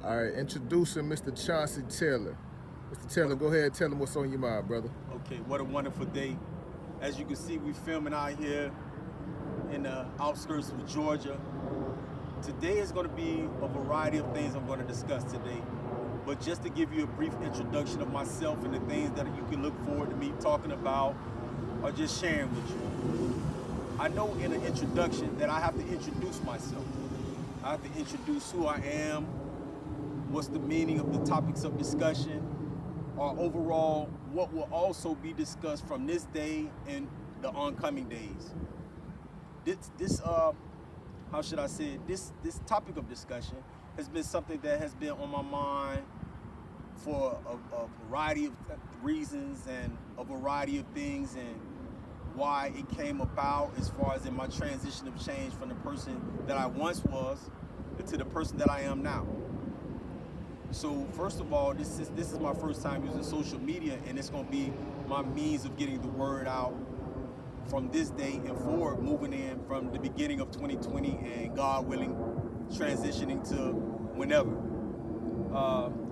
All right, introducing Mr. Chauncey Taylor. Mr. Taylor, go ahead and tell him what's on your mind, brother. Okay, what a wonderful day. As you can see, we filming out here in the outskirts of Georgia. Today is going to be a variety of things I'm going to discuss today. But just to give you a brief introduction of myself and the things that you can look forward to me talking about or just sharing with you. I know in an introduction that I have to introduce myself. I have to introduce who I am, what's the meaning of the topics of discussion, or overall what will also be discussed from this day and the oncoming days. How should I say it? This topic of discussion has been something that has been on my mind for a variety of reasons and a variety of things, and why it came about as far as in my transition of change from the person that I once was to the person that I am now. So first of all, this is my first time using social media, and it's going to be my means of getting the word out from this day and forward, moving in from the beginning of 2020 and God willing, transitioning to whenever.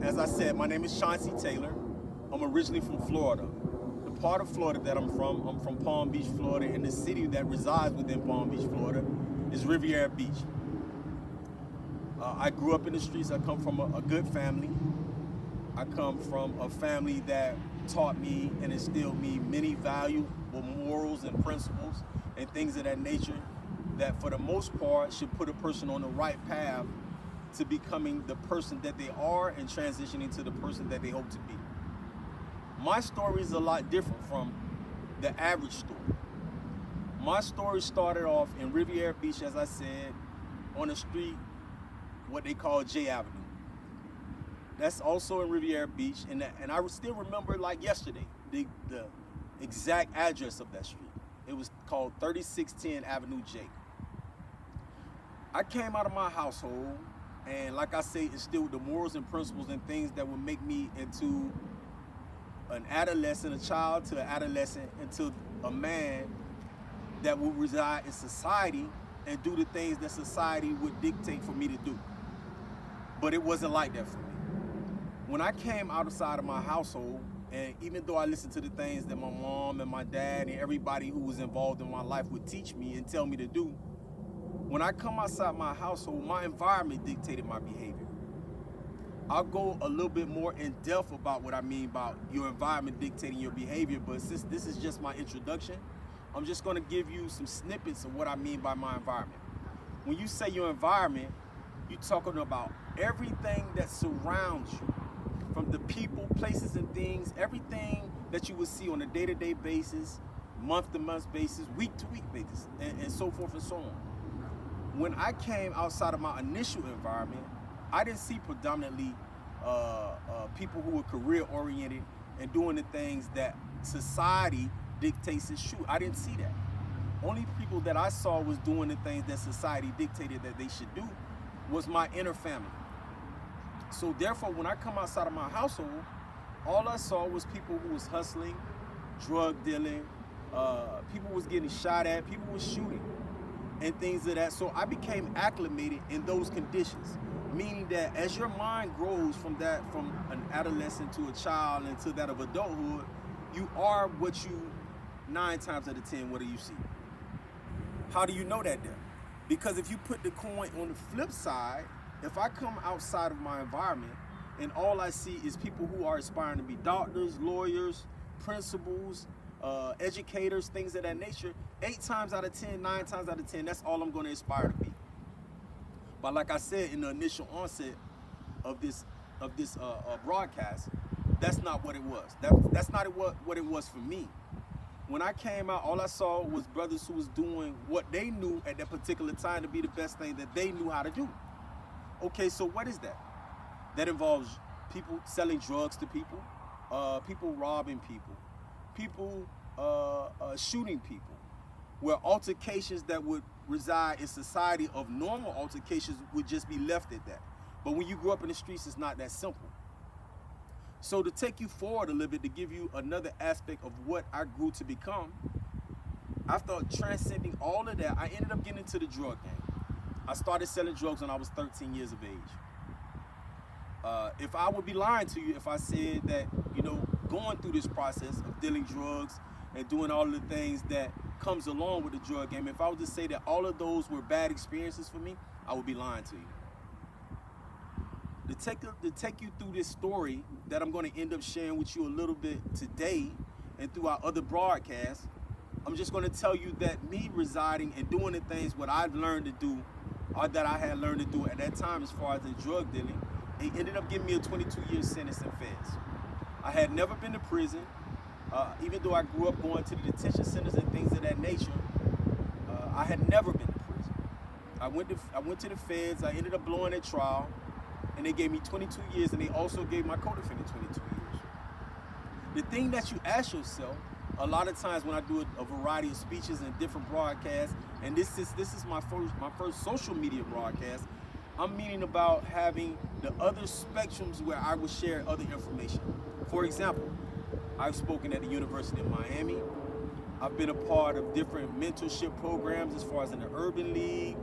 As I said, my name is Chauncey Taylor. I'm originally from Florida. The part of Florida that I'm from Palm Beach, Florida, and the city that resides within Palm Beach, Florida is Riviera Beach. I grew up in the streets. I come from a good family. I come from a family that taught me and instilled me many valuable morals and principles and things of that nature that for the most part should put a person on the right path to becoming the person that they are and transitioning to the person that they hope to be. My story is a lot different from the average story. My story started off in Riviera Beach, as I said, on a street what they call J Avenue. That's also in Riviera Beach, and I still remember like yesterday the exact address of that street. It was called 3610 Avenue J. I came out of my household, and like I say, instilled the morals and principles and things that would make me into an adolescent, a child to an adolescent, into a man that would reside in society and do the things that society would dictate for me to do. But it wasn't like that for me. When I came outside of my household, and even though I listened to the things that my mom and my dad and everybody who was involved in my life would teach me and tell me to do, when I come outside my household, my environment dictated my behavior. I'll go a little bit more in depth about what I mean about your environment dictating your behavior, but since this is just my introduction, I'm just gonna give you some snippets of what I mean by my environment. When you say your environment, you're talking about everything that surrounds you, from the people, places, and things, everything that you would see on a day-to-day basis, month-to-month basis, week-to-week basis, and so forth and so on. When I came outside of my initial environment, I didn't see predominantly people who were career-oriented and doing the things that society dictates is true. I didn't see that. Only people that I saw was doing the things that society dictated that they should do was my inner family. So therefore, when I come outside of my household, all I saw was people who was hustling, drug dealing, people was getting shot at, people was shooting, and things of that. So I became acclimated in those conditions, meaning that as your mind grows from an adolescent to a child and to that of adulthood, you are what you 9 times out of 10, what do you see? How do you know that then? Because if you put the coin on the flip side, if I come outside of my environment and all I see is people who are aspiring to be doctors, lawyers, principals, educators, things of that nature, 8 times out of 10, 9 times out of 10, that's all I'm going to aspire to be. But like I said in the initial onset of this broadcast, that's not what it was. That's not what it was for me. When I came out, all I saw was brothers who was doing what they knew at that particular time to be the best thing that they knew how to do. Okay, so what is that? That involves people selling drugs to people, people robbing people, people shooting people, where altercations that would reside in society of normal altercations would just be left at that. But when you grow up in the streets, it's not that simple. So to take you forward a little bit, to give you another aspect of what I grew to become, after transcending all of that, I ended up getting into the drug game. I started selling drugs when I was 13 years of age. If I would be lying to you if I said that, going through this process of dealing drugs and doing all of the things that comes along with the drug game, if I was to say that all of those were bad experiences for me, I would be lying to you. To take you through this story that I'm going to end up sharing with you a little bit today and through our other broadcasts, I'm just going to tell you that me residing and doing the things what I've learned to do, or that I had learned to do at that time as far as the drug dealing, it ended up giving me a 22-year sentence in feds. I had never been to prison, even though I grew up going to the detention centers and things of that nature. I had never been to prison. I went to the feds. I ended up blowing a trial, and they gave me 22 years, and they also gave my co-defendant 22 years. The thing that you ask yourself, a lot of times when I do a variety of speeches and different broadcasts, and this is my first social media broadcast, I'm meaning about having the other spectrums where I will share other information. For example, I've spoken at the University of Miami. I've been a part of different mentorship programs as far as in the Urban League,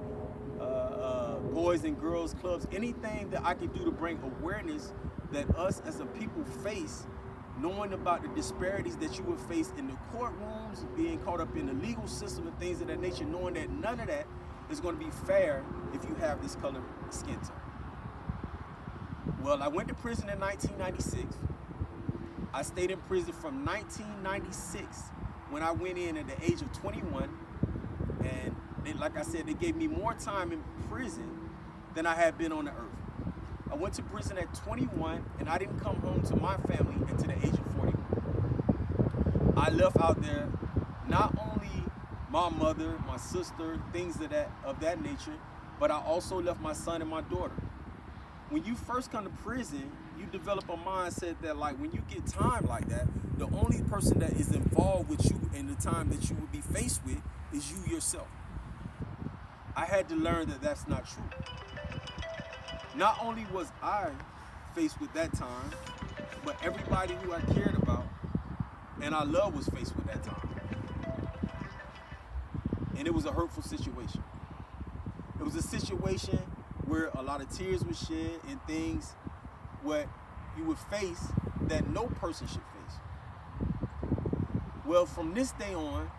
Boys and Girls Clubs, anything that I can do to bring awareness that us as a people face, knowing about the disparities that you would face in the courtrooms, being caught up in the legal system and things of that nature, knowing that none of that is going to be fair if you have this color skin tone. Well, I went to prison in 1996. I stayed in prison from 1996 when I went in at the age of 21, and like I said, they gave me more time in prison than I had been on the earth. I went to prison at 21, and I didn't come home to my family until the age of 41. I left out there not only my mother, my sister, things of that nature, but I also left my son and my daughter. When you first come to prison, you develop a mindset that, like, when you get time like that, the only person that is involved with you in the time that you will be faced with is you yourself. I had to learn that that's not true. Not only was I faced with that time, but everybody who I cared about and I love was faced with that time. And it was a hurtful situation. It was a situation where a lot of tears were shed and things what you would face that no person should face. Well, from this day on,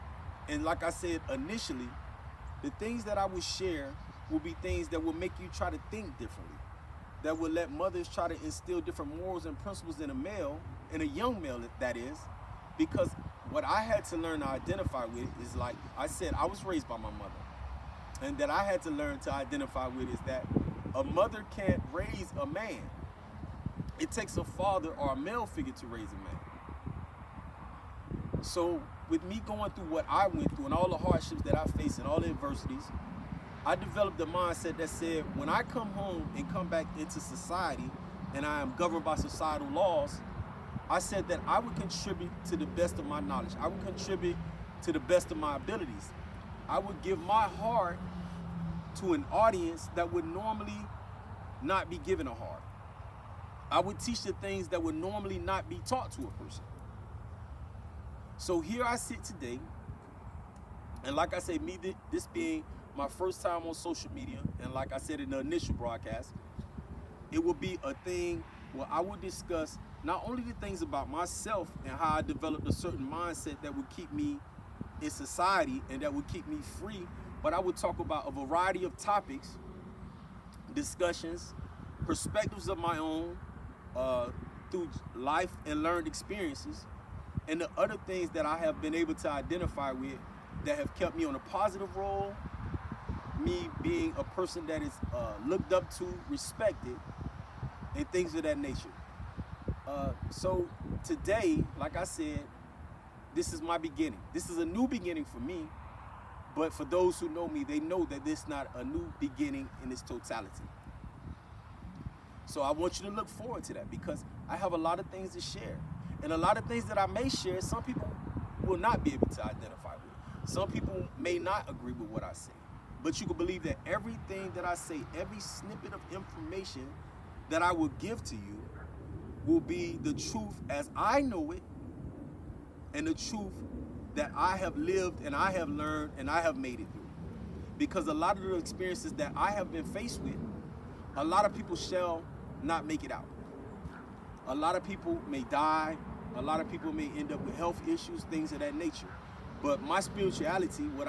and like I said initially, the things that I would share will be things that will make you try to think differently, that will let mothers try to instill different morals and principles in a male, in a young male that is, because what I had to learn to identify with is, like I said, I was raised by my mother. And that I had to learn to identify with is that a mother can't raise a man. It takes a father or a male figure to raise a man. So with me going through what I went through and all the hardships that I faced and all the adversities, I developed a mindset that said, when I come home and come back into society and I am governed by societal laws, I said that I would contribute to the best of my knowledge. I would contribute to the best of my abilities. I would give my heart to an audience that would normally not be given a heart. I would teach the things that would normally not be taught to a person. So here I sit today, and like I say, this being my first time on social media, and like I said in the initial broadcast, it will be a thing where I will discuss not only the things about myself and how I developed a certain mindset that would keep me in society and that would keep me free, but I would talk about a variety of topics, discussions, perspectives of my own through life and learned experiences, and the other things that I have been able to identify with that have kept me on a positive role, me being a person that is looked up to, respected, and things of that nature. So today, like I said, this is my beginning. This is a new beginning for me, but for those who know me, they know that this is not a new beginning in its totality. So I want you to look forward to that, because I have a lot of things to share. And a lot of things that I may share, some people will not be able to identify with. Some people may not agree with what I say. But you can believe that everything that I say, every snippet of information that I will give to you will be the truth as I know it, and the truth that I have lived and I have learned and I have made it through. Because a lot of the experiences that I have been faced with, a lot of people shall not make it out. A lot of people may die. A lot of people may end up with health issues, things of that nature. But my spirituality, what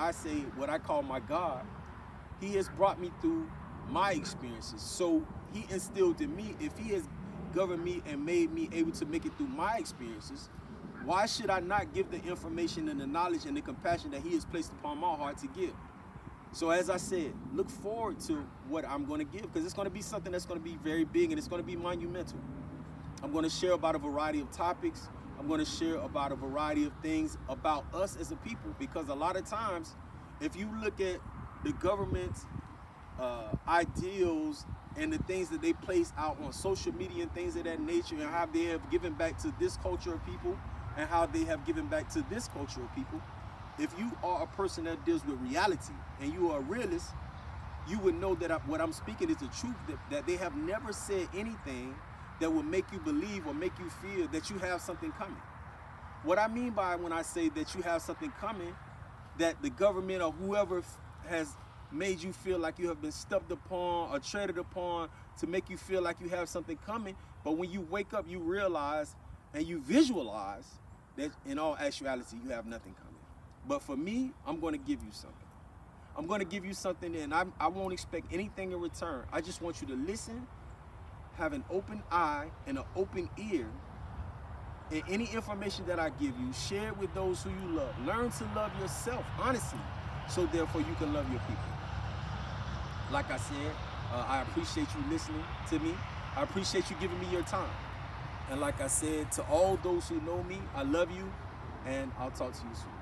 I call my God, he has brought me through my experiences. So he instilled in me, if he has governed me and made me able to make it through my experiences, why should I not give the information and the knowledge and the compassion that he has placed upon my heart to give? So as I said, look forward to what I'm going to give, because it's going to be something that's going to be very big and it's going to be monumental. I'm going to share about a variety of topics. I'm going to share about a variety of things about us as a people, because a lot of times, if you look at the government's ideals and the things that they place out on social media and things of that nature, and how they have given back to this culture of people and how they have given back to this culture of people, if you are a person that deals with reality and you are a realist, you would know that what I'm speaking is the truth, that they have never said anything that will make you believe or make you feel that you have something coming. What I mean by when I say that you have something coming, that the government or whoever has made you feel like you have been stepped upon or treaded upon to make you feel like you have something coming, but when you wake up, you realize and you visualize that in all actuality, you have nothing coming. But for me, I'm going to give you something. I'm going to give you something, and I won't expect anything in return. I just want you to listen, have an open eye and an open ear, and any information that I give you, share it with those who you love. Learn to love yourself, honestly, so therefore you can love your people. Like I said, I appreciate you listening to me. I appreciate you giving me your time. And like I said, to all those who know me, I love you, and I'll talk to you soon.